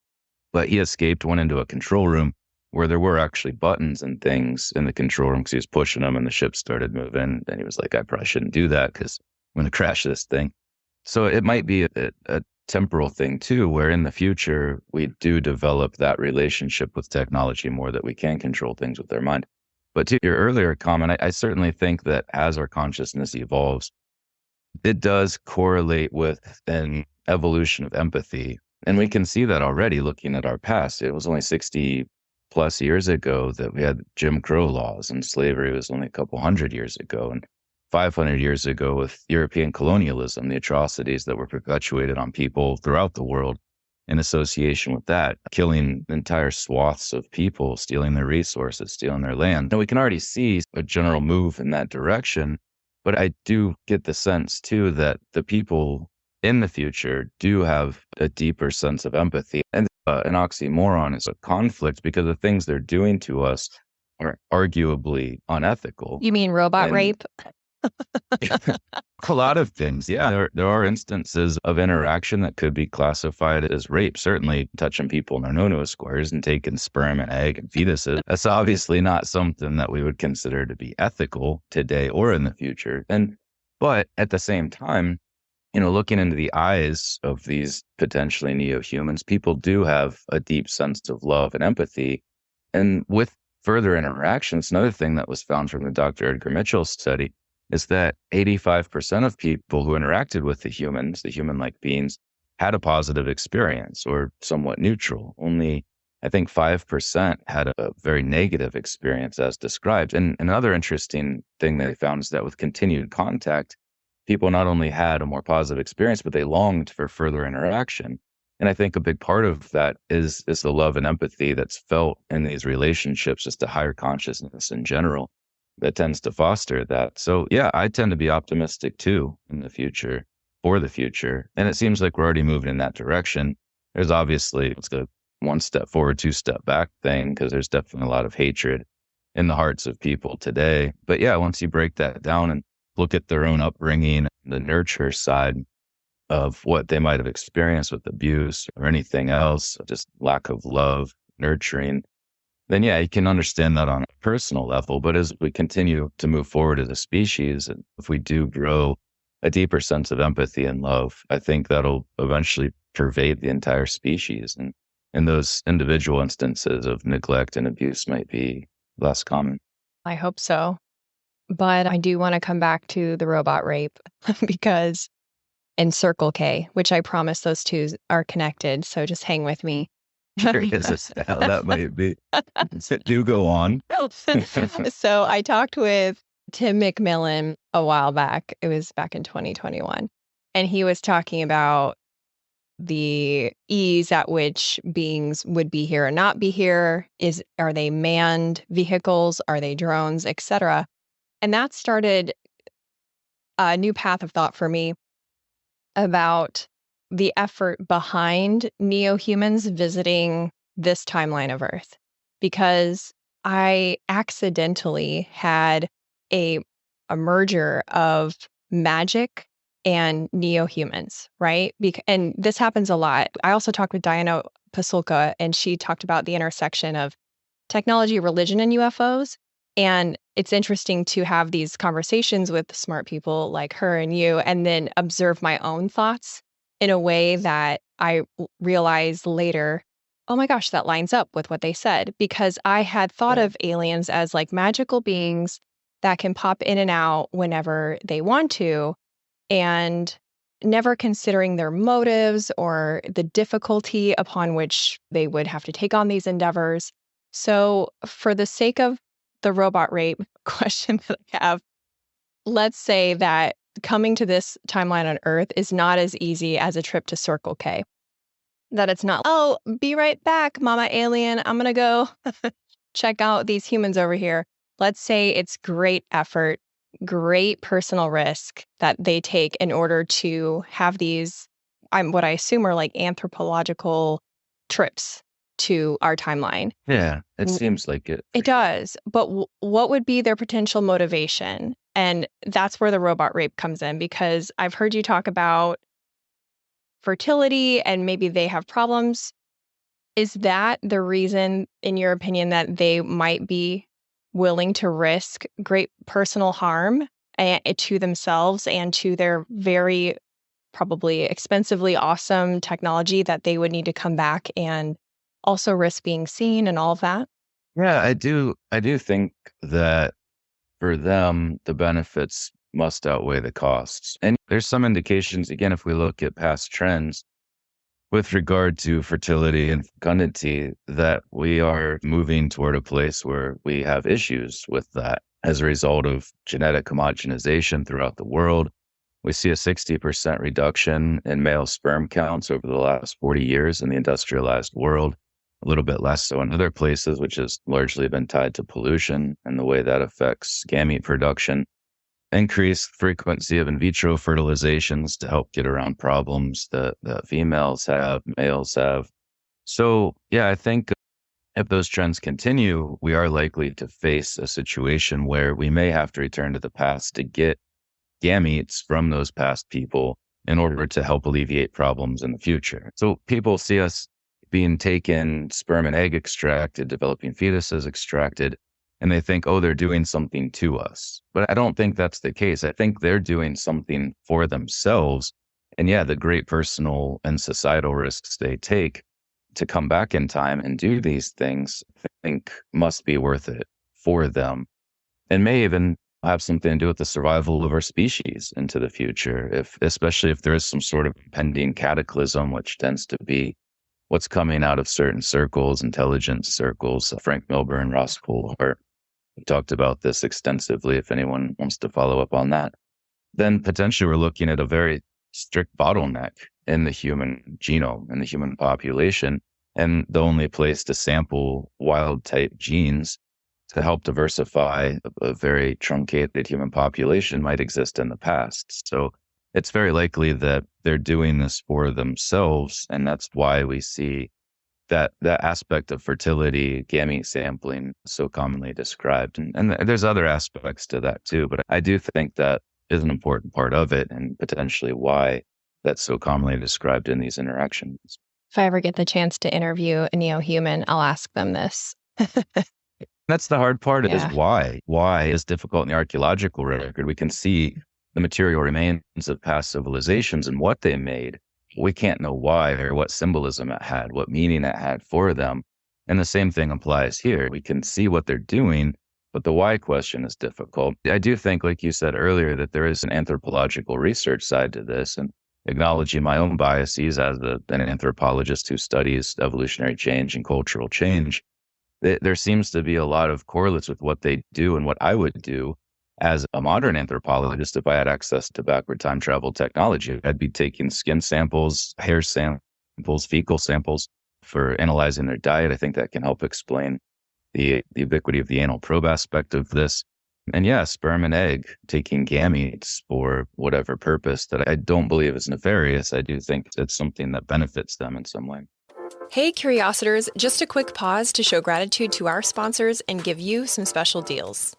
But he escaped, went into a control room where there were actually buttons and things in the control room because he was pushing them and the ship started moving. And he was like, I probably shouldn't do that because I'm going to crash this thing. So it might be a temporal thing too, where in the future we do develop that relationship with technology more, that we can control things with our mind. But to your earlier comment, I certainly think that as our consciousness evolves, it does correlate with an evolution of empathy. And we can see that already looking at our past. It was only 60 plus years ago that we had Jim Crow laws, and slavery was only a couple hundred years ago. And 500 years ago with European colonialism, the atrocities that were perpetuated on people throughout the world in association with that, killing entire swaths of people, stealing their resources, stealing their land. And we can already see a general move in that direction. But I do get the sense too that the people in the future do have a deeper sense of empathy. And an oxymoron is a conflict because the things they're doing to us are arguably unethical. You mean robot rape? A lot of things, yeah. There are instances of interaction that could be classified as rape. Certainly touching people in their no-no squares and taking sperm and egg and fetuses. That's obviously not something that we would consider to be ethical today or in the future. But at the same time, looking into the eyes of these potentially neo-humans, people do have a deep sense of love and empathy. And with further interactions, another thing that was found from the Dr. Edgar Mitchell study is that 85% of people who interacted with the humans, the human-like beings, had a positive experience or somewhat neutral. Only, I think, 5% had a very negative experience as described. And another interesting thing that they found is that with continued contact, people not only had a more positive experience, but they longed for further interaction. And I think a big part of that is the love and empathy that's felt in these relationships, just a higher consciousness in general that tends to foster that. So I tend to be optimistic too in the future, for the future. And it seems like we're already moving in that direction. There's obviously, it's a one step forward, two step back thing, because there's definitely a lot of hatred in the hearts of people today. But once you break that down and look at their own upbringing, the nurture side of what they might have experienced with abuse or anything else, just lack of love, nurturing, then you can understand that on a personal level. But as we continue to move forward as a species, and if we do grow a deeper sense of empathy and love, I think that'll eventually pervade the entire species. And those individual instances of neglect and abuse might be less common. I hope so. But I do want to come back to the robot rape because in Circle K, which I promise those two are connected. So just hang with me. There is a style that might be. Do go on. So I talked with Tim McMillan a while back. It was back in 2021. And he was talking about the ease at which beings would be here or not be here. Are they manned vehicles? Are they drones, etc.? And that started a new path of thought for me about the effort behind neo-humans visiting this timeline of Earth, because I accidentally had a merger of magic and neo-humans, right? And this happens a lot. I also talked with Diana Pasulka, and she talked about the intersection of technology, religion, and UFOs. And it's interesting to have these conversations with smart people like her and you, and then observe my own thoughts in a way that I realize later, oh my gosh, that lines up with what they said. Because I had thought Yeah. of aliens as like magical beings that can pop in and out whenever they want to, and never considering their motives or the difficulty upon which they would have to take on these endeavors. So, for the sake of the robot rape question that I have, let's say that coming to this timeline on Earth is not as easy as a trip to Circle K. That it's not, oh, be right back, Mama Alien. I'm going to go check out these humans over here. Let's say it's great effort, great personal risk that they take in order to have these, what I assume are like anthropological trips to our timeline. Yeah, it seems like it. It does. But what would be their potential motivation? And that's where the robot rape comes in, because I've heard you talk about fertility and maybe they have problems. Is that the reason, in your opinion, that they might be willing to risk great personal harm to themselves and to their very probably expensively awesome technology that they would need to come back and also risk being seen and all of that? Yeah, I do. I do think that for them, the benefits must outweigh the costs. And there's some indications, again, if we look at past trends with regard to fertility and fecundity, that we are moving toward a place where we have issues with that as a result of genetic homogenization throughout the world. We see a 60% reduction in male sperm counts over the last 40 years in the industrialized world, a little bit less so in other places, which has largely been tied to pollution and the way that affects gamete production. Increased frequency of in vitro fertilizations to help get around problems that females have, males have. So, yeah, I think if those trends continue, we are likely to face a situation where we may have to return to the past to get gametes from those past people in order to help alleviate problems in the future. So people see us being taken, sperm and egg extracted, developing fetuses extracted, and they think, oh, they're doing something to us. But I don't think that's the case. I think they're doing something for themselves. And yeah, the great personal and societal risks they take to come back in time and do these things, I think must be worth it for them, and may even have something to do with the survival of our species into the future, especially if there is some sort of impending cataclysm, which tends to be what's coming out of certain circles, intelligence circles. Frank Milburn, Ross Coulthart talked about this extensively, if anyone wants to follow up on that. Then potentially we're looking at a very strict bottleneck in the human genome, in the human population, and the only place to sample wild type genes to help diversify a very truncated human population might exist in the past. So it's very likely that they're doing this for themselves, and that's why we see that aspect of fertility, gamete sampling, so commonly described. And there's other aspects to that too, but I do think that is an important part of it, and potentially why that's so commonly described in these interactions. If I ever get the chance to interview a neo-human, I'll ask them this. That's the hard part is Yeah. why. Why is difficult in the archaeological record. We can see the material remains of past civilizations and what they made. We can't know why or what symbolism it had, what meaning it had for them. And the same thing applies here. We can see what they're doing, but the why question is difficult. I do think, like you said earlier, that there is an anthropological research side to this, and acknowledging my own biases as an anthropologist who studies evolutionary change and cultural change. There seems to be a lot of correlates with what they do and what I would do as a modern anthropologist. If I had access to backward time travel technology, I'd be taking skin samples, hair samples, fecal samples for analyzing their diet. I think that can help explain the ubiquity of the anal probe aspect of this. And yeah, sperm and egg, taking gametes for whatever purpose that I don't believe is nefarious. I do think it's something that benefits them in some way. Hey, Curiositors, just a quick pause to show gratitude to our sponsors and give you some special deals.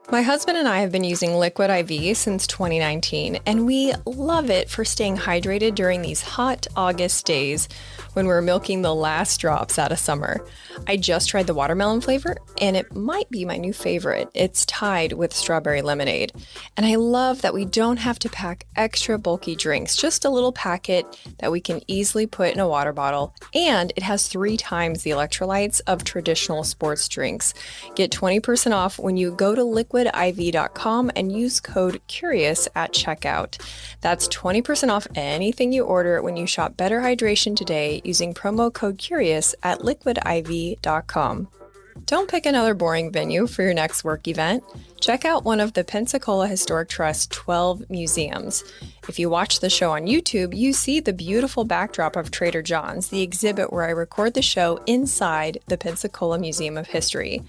My husband and I have been using Liquid IV since 2019, and we love it for staying hydrated during these hot August days when we're milking the last drops out of summer. I just tried the watermelon flavor, and it might be my new favorite. It's tied with strawberry lemonade. And I love that we don't have to pack extra bulky drinks, just a little packet that we can easily put in a water bottle, and it has 3 times the electrolytes of traditional sports drinks. Get 20% off when you go to liquidiv.com and use code CURIOUS at checkout. That's 20% off anything you order when you shop Better Hydration today using promo code CURIOUS at liquidiv.com. Don't pick another boring venue for your next work event. Check out one of the Pensacola Historic Trust's 12 museums. If you watch the show on YouTube, you see the beautiful backdrop of Trader John's, the exhibit where I record the show inside the Pensacola Museum of History.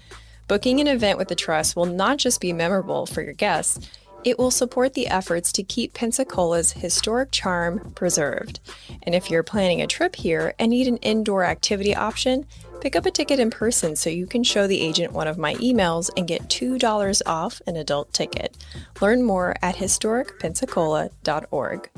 Booking an event with the Trust will not just be memorable for your guests, it will support the efforts to keep Pensacola's historic charm preserved. And if you're planning a trip here and need an indoor activity option, pick up a ticket in person so you can show the agent one of my emails and get $2 off an adult ticket. Learn more at historicpensacola.org.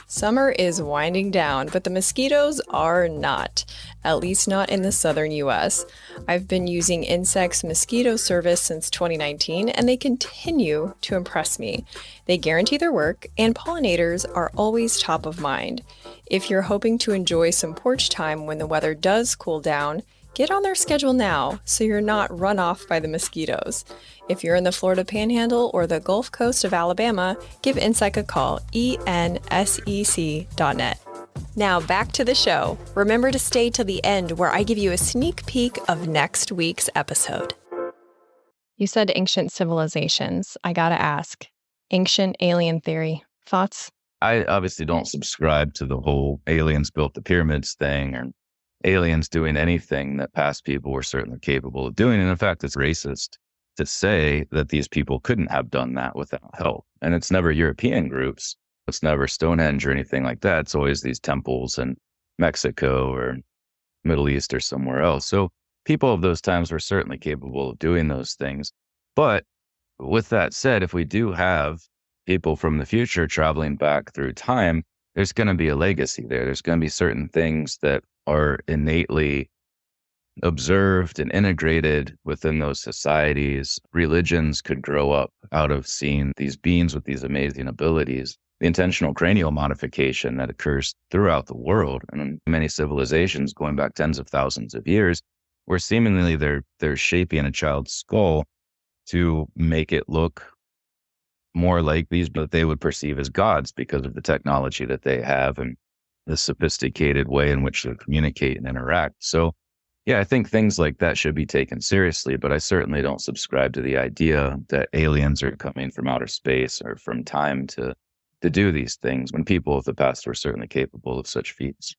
Summer is winding down, but the mosquitoes are not, at least not in the southern U.S. I've been using Insect's mosquito service since 2019, and they continue to impress me. They guarantee their work, and pollinators are always top of mind. If you're hoping to enjoy some porch time when the weather does cool down, get on their schedule now so you're not run off by the mosquitoes. If you're in the Florida Panhandle or the Gulf Coast of Alabama, give Insect a call, ensec.net. Now back to the show. Remember to stay till the end where I give you a sneak peek of next week's episode. You said ancient civilizations. I gotta ask, ancient alien theory, thoughts? I obviously don't subscribe to the whole aliens built the pyramids thing or aliens doing anything that past people were certainly capable of doing. And in fact, it's racist to say that these people couldn't have done that without help. And it's never European groups. It's never Stonehenge or anything like that. It's always these temples in Mexico or Middle East or somewhere else. So people of those times were certainly capable of doing those things. But with that said, if we do have people from the future traveling back through time, there's going to be a legacy there. There's going to be certain things that are innately observed and integrated within those societies. Religions could grow up out of seeing these beings with these amazing abilities. The intentional cranial modification that occurs throughout the world and in many civilizations going back tens of thousands of years, where seemingly they're shaping a child's skull to make it look more like these, but they would perceive as gods because of the technology that they have and the sophisticated way in which they communicate and interact. So, yeah, I think things like that should be taken seriously, but I certainly don't subscribe to the idea that aliens are coming from outer space or from time to do these things when people of the past were certainly capable of such feats.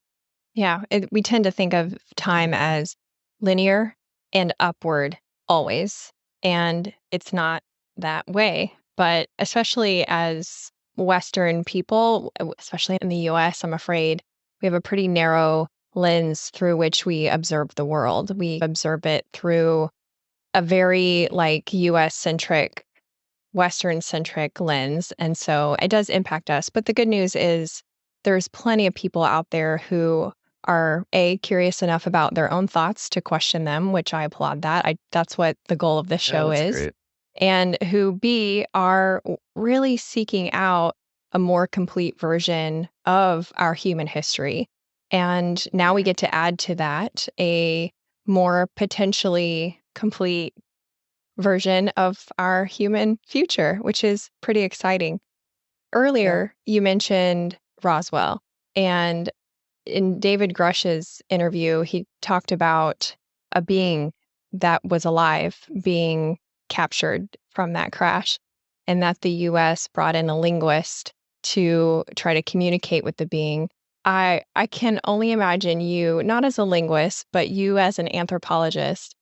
Yeah, we tend to think of time as linear and upward always, and it's not that way. But especially as Western people, especially in the US, I'm afraid we have a pretty narrow lens through which we observe the world. We observe it through a very US centric, Western centric lens. And so it does impact us. But the good news is there's plenty of people out there who are curious enough about their own thoughts to question them, which I applaud that. That's what the goal of this show is. Great. And who are really seeking out a more complete version of our human history. And now we get to add to that a more potentially complete version of our human future, which is pretty exciting. Earlier, you mentioned Roswell, and in David Grush's interview, he talked about a being that was alive being captured from that crash, and that the U.S. brought in a linguist to try to communicate with the being. I can only imagine you, not as a linguist, but you as an anthropologist.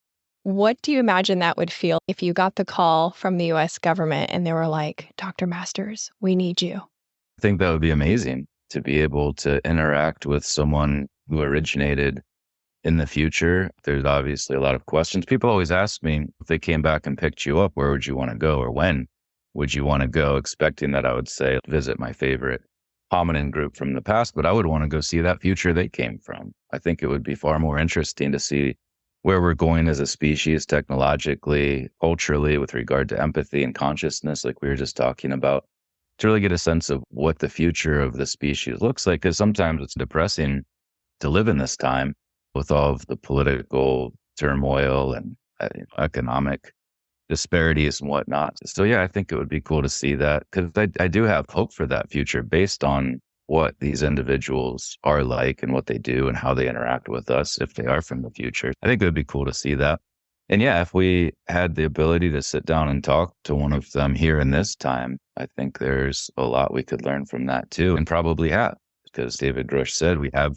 What do you imagine that would feel if you got the call from the U.S. government and they were like, Dr. Masters, we need you? I think that would be amazing to be able to interact with someone who originated in the future. There's obviously a lot of questions. People always ask me, if they came back and picked you up, where would you want to go, or when would you want to go? Expecting that I would say, visit my favorite hominin group from the past, but I would want to go see that future they came from. I think it would be far more interesting to see where we're going as a species, technologically, culturally, with regard to empathy and consciousness, like we were just talking about, to really get a sense of what the future of the species looks like. Because sometimes it's depressing to live in this time with all of the political turmoil and economic disparities and whatnot. So yeah, I think it would be cool to see that, because I do have hope for that future based on what these individuals are like and what they do and how they interact with us if they are from the future. I think it would be cool to see that. And yeah, if we had the ability to sit down and talk to one of them here in this time, I think there's a lot we could learn from that too, and probably have, because David Grush said we have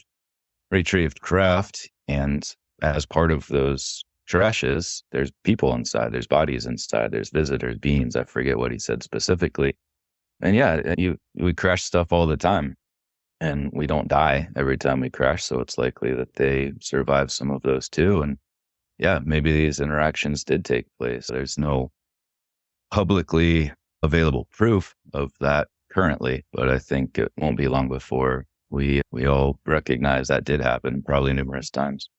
retrieved craft, and as part of those trashes, there's people inside, there's bodies inside, there's visitors, beings. I forget what he said specifically. And yeah, we crash stuff all the time, and we don't die every time we crash. So it's likely that they survive some of those too. And yeah, maybe these interactions did take place. There's no publicly available proof of that currently, but I think it won't be long before we all recognize that did happen, probably numerous times.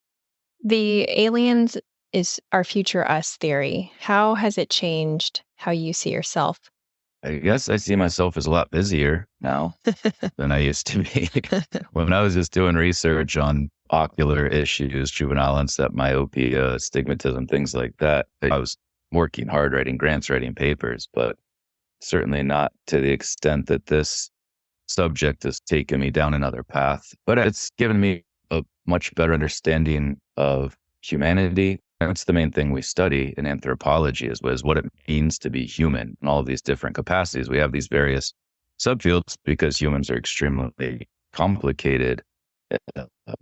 The aliens is our future us theory. How has it changed how you see yourself? I guess I see myself as a lot busier now than I used to be. When I was just doing research on ocular issues, juvenile onset myopia, astigmatism, things like that, I was working hard, writing grants, writing papers, but certainly not to the extent that this subject has taken me down another path. But it's given me a much better understanding of humanity. That's the main thing we study in anthropology is what it means to be human in all of these different capacities. We have these various subfields because humans are extremely complicated,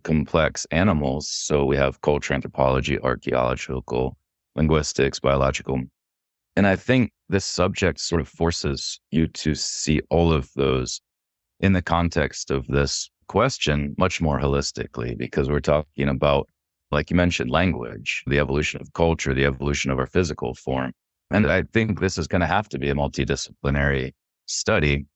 complex animals. So we have culture anthropology, archaeological, linguistics, biological. And I think this subject sort of forces you to see all of those in the context of this question much more holistically, because we're talking about, like you mentioned, language, the evolution of culture, the evolution of our physical form. And I think this is going to have to be a multidisciplinary study.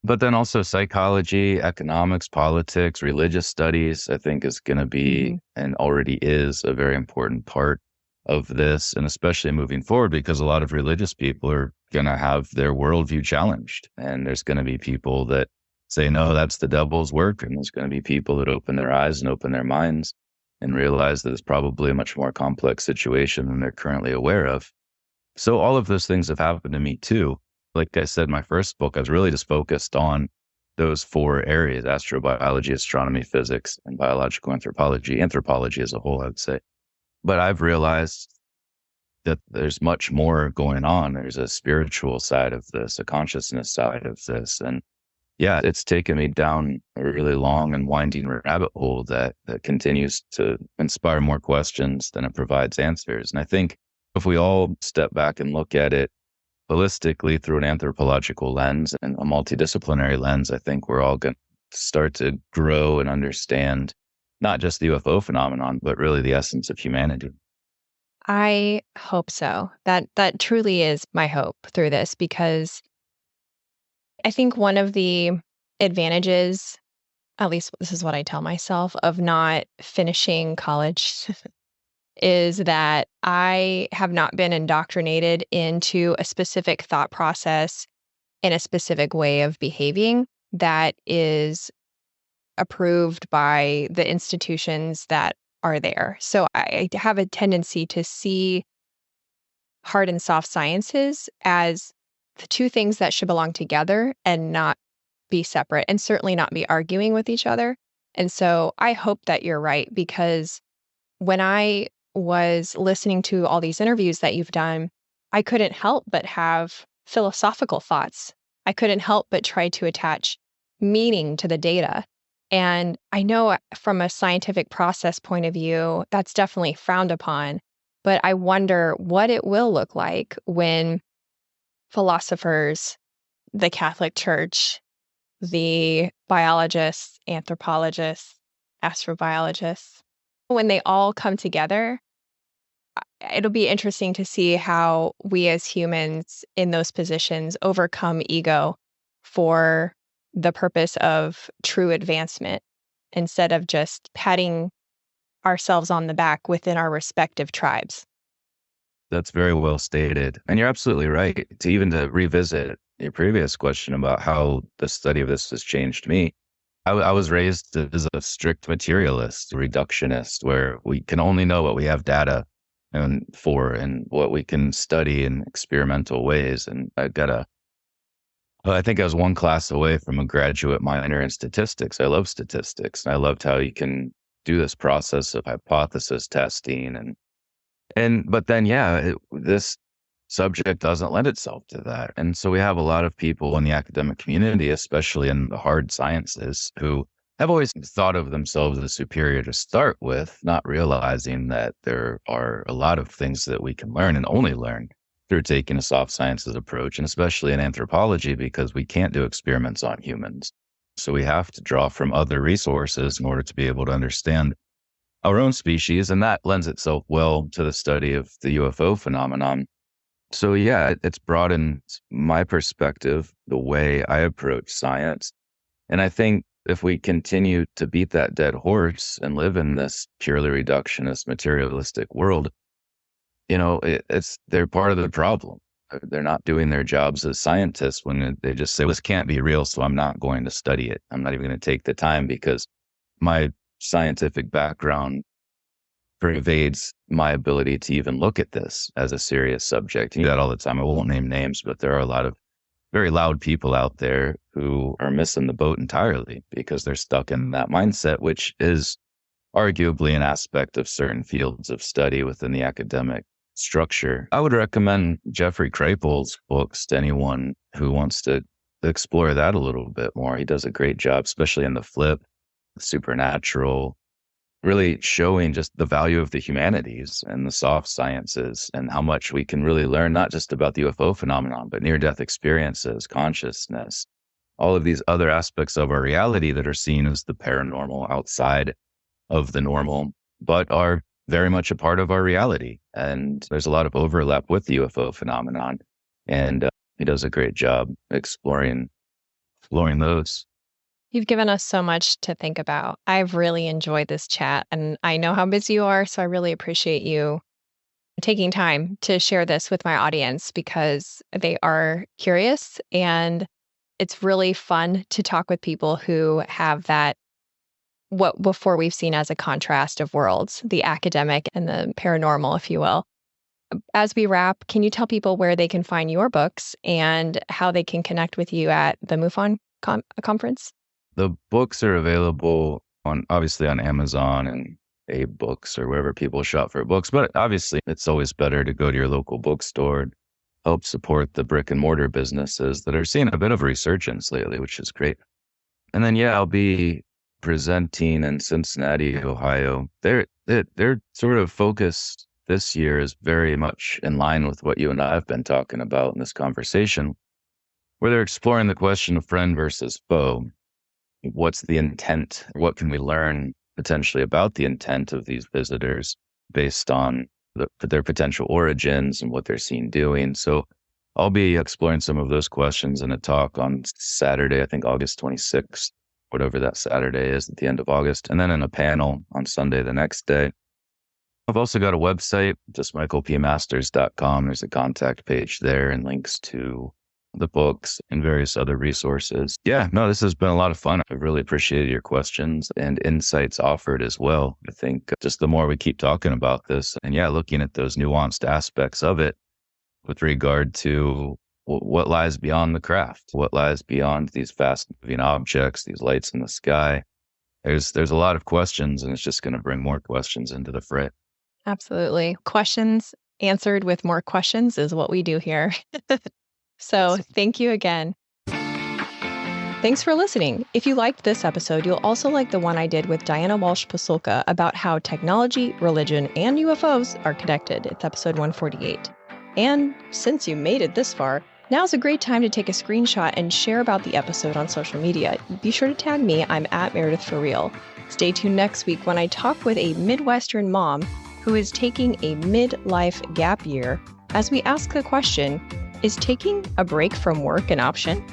But then also psychology, economics, politics, religious studies, I think is going to be and already is a very important part of this. And especially moving forward, because a lot of religious people are going to have their worldview challenged. And there's going to be people that say, no, that's the devil's work. And there's going to be people that open their eyes and open their minds and realize that it's probably a much more complex situation than they're currently aware of. So all of those things have happened to me too. Like I said, my first book, I was really just focused on those four areas: astrobiology, astronomy, physics, and biological anthropology, anthropology as a whole, I would say. But I've realized that there's much more going on. There's a spiritual side of this, a consciousness side of this. And yeah, it's taken me down a really long and winding rabbit hole that continues to inspire more questions than it provides answers. And I think if we all step back and look at it holistically through an anthropological lens and a multidisciplinary lens, I think we're all going to start to grow and understand not just the UFO phenomenon, but really the essence of humanity. I hope so. That truly is my hope through this, because I think one of the advantages, at least this is what I tell myself, of not finishing college is that I have not been indoctrinated into a specific thought process and a specific way of behaving that is approved by the institutions that are there. So I have a tendency to see hard and soft sciences as the two things that should belong together and not be separate, and certainly not be arguing with each other. And so I hope that you're right, because when I was listening to all these interviews that you've done, I couldn't help but have philosophical thoughts. I couldn't help but try to attach meaning to the data. And I know from a scientific process point of view, that's definitely frowned upon. But I wonder what it will look like when philosophers, the Catholic Church, the biologists, anthropologists, astrobiologists, When they all come together, it'll be interesting to see how we as humans in those positions overcome ego for the purpose of true advancement instead of just patting ourselves on the back within our respective tribes. That's very well stated. And you're absolutely right. To revisit your previous question about how the study of this has changed me, I was raised as a strict materialist, reductionist, where we can only know what we have data and what we can study in experimental ways. And I think I was one class away from a graduate minor in statistics. I love statistics, and I loved how you can do this process of hypothesis testing but then, this subject doesn't lend itself to that. And so we have a lot of people in the academic community, especially in the hard sciences, who have always thought of themselves as superior to start with, not realizing that there are a lot of things that we can learn and only learn through taking a soft sciences approach, and especially in anthropology, because we can't do experiments on humans. So we have to draw from other resources in order to be able to understand our own species, and that lends itself well to the study of the UFO phenomenon. So it's broadened my perspective, the way I approach science. And I think if we continue to beat that dead horse and live in this purely reductionist, materialistic world, they're part of the problem. They're not doing their jobs as scientists when they just say, well, this can't be real, so I'm not going to study it. I'm not even going to take the time because my scientific background pervades my ability to even look at this as a serious subject. You do that all the time. I won't name names, but there are a lot of very loud people out there who are missing the boat entirely because they're stuck in that mindset, which is arguably an aspect of certain fields of study within the academic structure. I would recommend Jeffrey Kripal's books to anyone who wants to explore that a little bit more. He does a great job, especially in the flip, the supernatural, really showing just the value of the humanities and the soft sciences and how much we can really learn, not just about the UFO phenomenon, but near-death experiences, consciousness, all of these other aspects of our reality that are seen as the paranormal outside of the normal, but are very much a part of our reality. And there's a lot of overlap with the UFO phenomenon. And he does a great job exploring those. You've given us so much to think about. I've really enjoyed this chat, and I know how busy you are, so I really appreciate you taking time to share this with my audience because they are curious, and it's really fun to talk with people who have that, what before we've seen as a contrast of worlds, the academic and the paranormal, if you will. As we wrap, can you tell people where they can find your books and how they can connect with you at the MUFON conference? The books are available obviously on Amazon and Abe Books or wherever people shop for books. But obviously, it's always better to go to your local bookstore and help support the brick and mortar businesses that are seeing a bit of a resurgence lately, which is great. And then, I'll be presenting in Cincinnati, Ohio. Their sort of focus this year is very much in line with what you and I have been talking about in this conversation, where they're exploring the question of friend versus foe. What's the intent? What can we learn potentially about the intent of these visitors based on their potential origins and what they're seen doing? So I'll be exploring some of those questions in a talk on Saturday, I think August 26th, whatever that Saturday is at the end of August, and then in a panel on Sunday the next day. I've also got a website, just michaelpmasters.com. There's a contact page there and links to the books and various other resources. This has been a lot of fun. I really appreciated your questions and insights offered as well. I think just the more we keep talking about this and looking at those nuanced aspects of it with regard to what lies beyond the craft, what lies beyond these fast moving objects, these lights in the sky. There's a lot of questions, and it's just going to bring more questions into the fray. Absolutely. Questions answered with more questions is what we do here. So thank you again. Thanks for listening. If you liked this episode, you'll also like the one I did with Diana Walsh Pasulka about how technology, religion, and UFOs are connected. It's episode 148. And since you made it this far, Now's a great time to take a screenshot and share about the episode on social media. Be sure to tag me. I'm at Meredith for Real. Stay tuned next week when I talk with a Midwestern mom who is taking a midlife gap year as we ask the question, is taking a break from work an option?